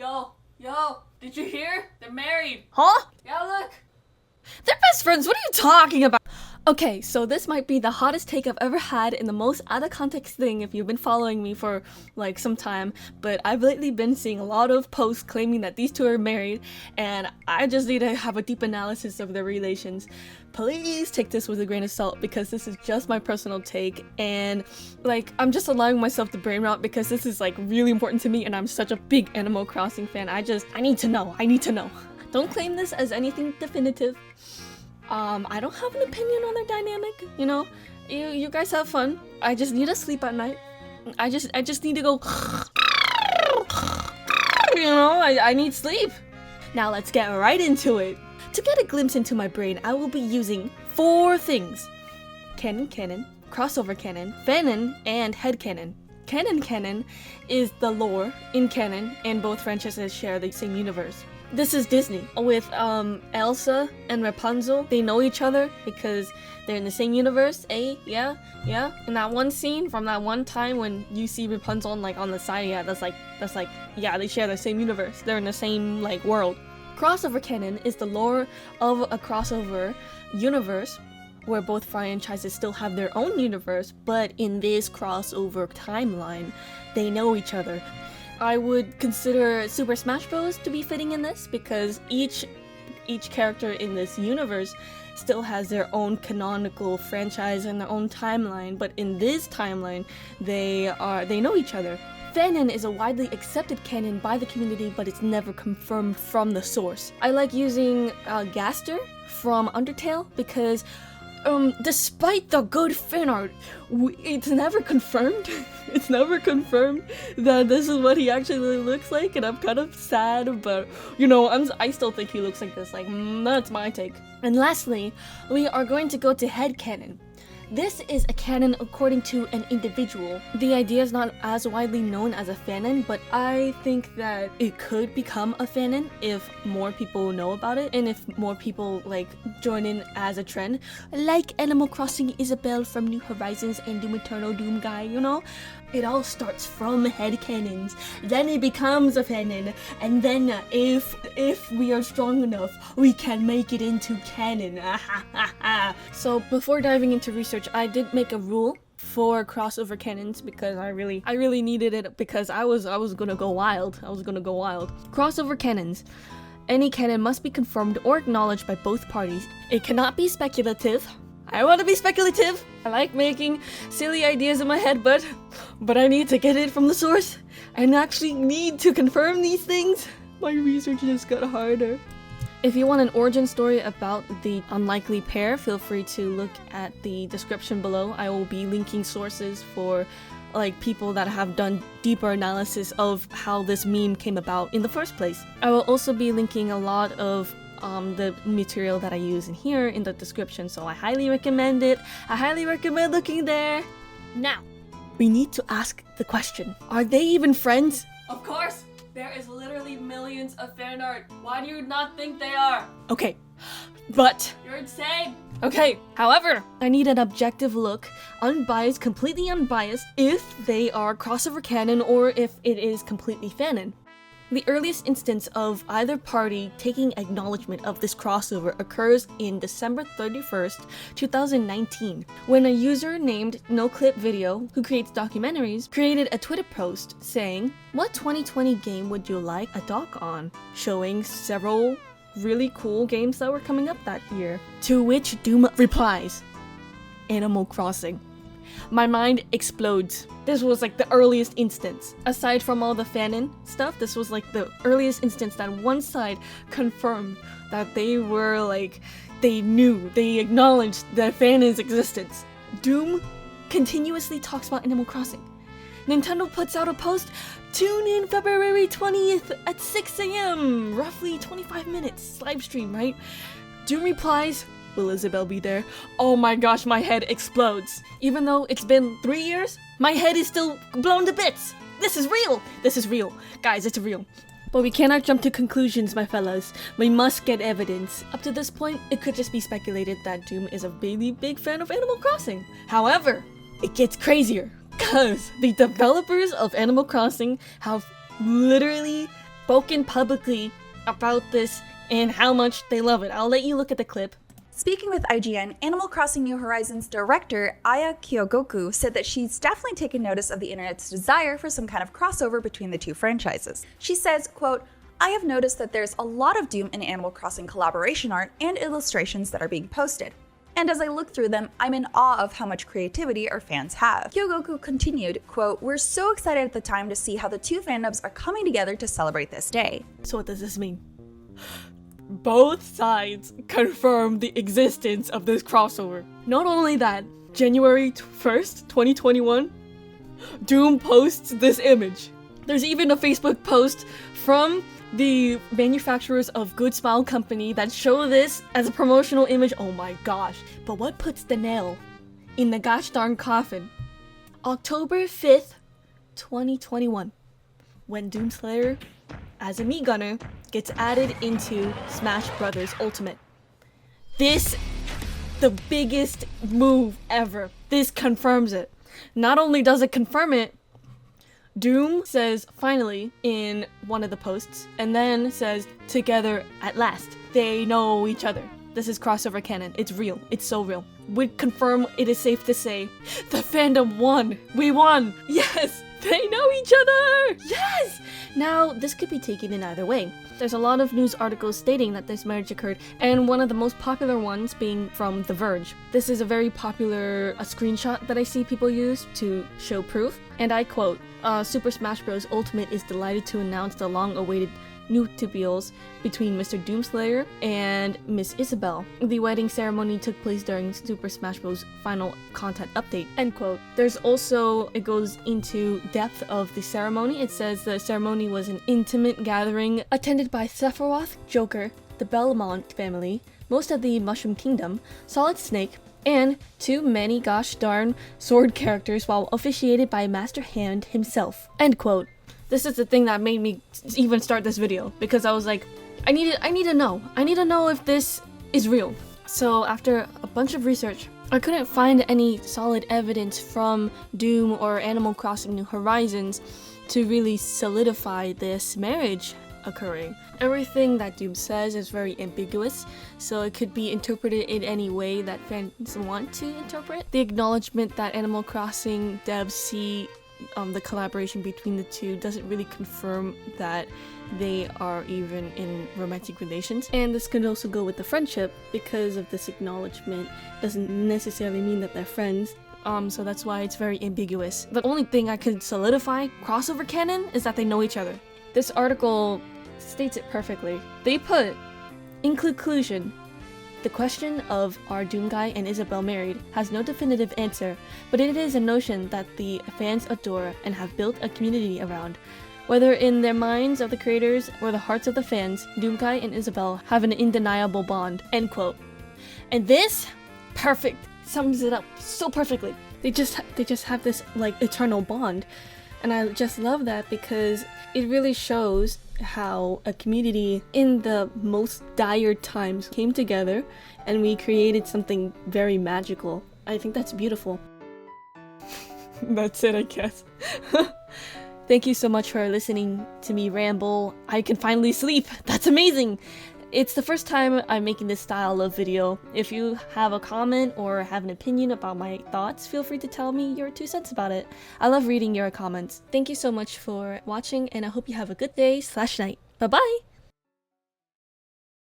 Yo, did you hear? They're married. Huh? Yeah, look. They're best friends. What are you talking about? Okay, so this might be the hottest take I've ever had and the most out of context thing if you've been following me for like some time, but I've lately been seeing a lot of posts claiming that these two are married, and I just need to have a deep analysis of their relations. Please take this with a grain of salt because this is just my personal take, and like I'm just allowing myself to brain rot because this is like really important to me and I'm such a big Animal Crossing fan. I need to know. Don't claim this as anything definitive. I don't have an opinion on their dynamic, you know? You guys have fun. I just need to sleep at night. I just need to go, you know, I need sleep. Now let's get right into it. To get a glimpse into my brain, I will be using 4 things. Canon, crossover canon, fanon, and headcanon. Canon is the lore in canon, and both franchises share the same universe. This is Disney. With Elsa and Rapunzel, they know each other because they're in the same universe. Yeah. In that one scene from that one time when you see Rapunzel like on the side, yeah, that's like yeah, they share the same universe. They're in the same like world. Crossover canon is the lore of a crossover universe where both franchises still have their own universe, but in this crossover timeline, they know each other. I would consider Super Smash Bros. To be fitting in this because each character in this universe still has their own canonical franchise and their own timeline, but in this timeline, they know each other. Fanon is a widely accepted canon by the community, but it's never confirmed from the source. I like using Gaster from Undertale because despite the good fan art, it's never confirmed. It's never confirmed that this is what he actually looks like, and I'm kind of sad, but you know, I still think he looks like this. Like, that's my take. And lastly, we are going to go to headcanon. This is a canon according to an individual. The idea is not as widely known as a fanon, but I think that it could become a fanon if more people know about it and if more people like join in as a trend. Like Animal Crossing Isabelle from New Horizons and Doom Eternal Doomguy, you know? It all starts from headcanons, then it becomes a fanon, and then if we are strong enough, we can make it into canon. So before diving into research, I did make a rule for crossover canons because I really needed it because I was gonna go wild. Crossover canons. Any canon must be confirmed or acknowledged by both parties. It cannot be speculative. I want to be speculative. I like making silly ideas in my head, but I need to get it from the source and actually need to confirm these things. My research just got harder. If you want an origin story about the unlikely pair, feel free to look at the description below. I will be linking sources for like people that have done deeper analysis of how this meme came about in the first place. I will also be linking a lot of the material that I use in here in the description, so I highly recommend it. I highly recommend looking there. Now, we need to ask the question, are they even friends? Of course. There is literally millions of fan art. Why do you not think they are? Okay, but You're insane. okay, however, I need an objective look, unbiased, completely unbiased, if they are crossover canon or if it is completely fanon. The earliest instance of either party taking acknowledgement of this crossover occurs in December 31st, 2019, when a user named NoClipVideo, who creates documentaries, created a Twitter post saying, "What 2020 game would you like a doc on?" showing several really cool games that were coming up that year. To which Doom replies, "Animal Crossing." My mind explodes. This was like the earliest instance. Aside from all the fanon stuff, this was like the earliest instance that one side confirmed that they were like, they acknowledged the fanon's existence. Doom continuously talks about Animal Crossing. Nintendo puts out a post, tune in February 20th at 6 a.m. Roughly 25 minutes, live stream, right? Doom replies, "Will Isabelle be there?" Oh my gosh, my head explodes. Even though it's been 3 years, my head is still blown to bits. This is real. Guys, it's real. But we cannot jump to conclusions, my fellas. We must get evidence. Up to this point, it could just be speculated that Doom is a really big fan of Animal Crossing. However, it gets crazier, because the developers of Animal Crossing have literally spoken publicly about this and how much they love it. I'll let you look at the clip. Speaking with IGN, Animal Crossing New Horizons director Aya Kyogoku said that she's definitely taken notice of the internet's desire for some kind of crossover between the two franchises. She says, quote, "I have noticed that there's a lot of Doom and Animal Crossing collaboration art and illustrations that are being posted. And as I look through them, I'm in awe of how much creativity our fans have." Kyogoku continued, quote, "We're so excited at the time to see how the two fandoms are coming together to celebrate this day." So what does this mean? Both sides confirm the existence of this crossover. Not only that, January 1st, 2021, Doom posts this image. There's even a Facebook post from the manufacturers of Good Smile Company that show this as a promotional image. Oh my gosh. But what puts the nail in the gosh darn coffin? October 5th, 2021, when Doomslayer, as a meat gunner, gets added into Smash Bros. Ultimate. This, the biggest move ever. This confirms it. Not only does it confirm it, Doom says finally in one of the posts, and then says together at last. They know each other. This is crossover canon. It's real. It's so real. Would confirm it is safe to say the fandom won. We won. Yes. They know each other! Yes! Now, this could be taken in either way. There's a lot of news articles stating that this marriage occurred, and one of the most popular ones being from The Verge. This is a very popular screenshot that I see people use to show proof, and I quote, Super Smash Bros. Ultimate is delighted to announce the long-awaited nuptials between Mr. Doomslayer and Miss Isabelle. The wedding ceremony took place during Super Smash Bros. Final content update. End quote. There's also, it goes into depth of the ceremony. It says the ceremony was an intimate gathering attended by Sephiroth, Joker, the Belmont family, most of the Mushroom Kingdom, Solid Snake, and too many gosh darn sword characters, while officiated by Master Hand himself. End quote. This is the thing that made me even start this video, because I was like, I need to know. I need to know if this is real. So after a bunch of research, I couldn't find any solid evidence from Doom or Animal Crossing New Horizons to really solidify this marriage occurring. Everything that Doom says is very ambiguous, so it could be interpreted in any way that fans want to interpret. The acknowledgement that Animal Crossing devs see the collaboration between the two doesn't really confirm that they are even in romantic relations. And this could also go with the friendship, because of this acknowledgement doesn't necessarily mean that they're friends. So that's why it's very ambiguous. The only thing I could solidify crossover canon is that they know each other. This article states it perfectly. They put, in conclusion, the question of are Doomguy and Isabelle married has no definitive answer, but it is a notion that the fans adore and have built a community around. Whether in their minds of the creators or the hearts of the fans, Doomguy and Isabelle have an undeniable bond. End quote. And this, perfect, sums it up so perfectly. They just have this like eternal bond, and I just love that because it really shows how a community in the most dire times came together and we created something very magical. I think that's beautiful. That's it, I guess. Thank you so much for listening to me ramble. I can finally sleep. That's amazing. It's the first time I'm making this style of video. If you have a comment or have an opinion about my thoughts, feel free to tell me your 2 cents about it. I love reading your comments. Thank you so much for watching, and I hope you have a good day/night. Bye-bye!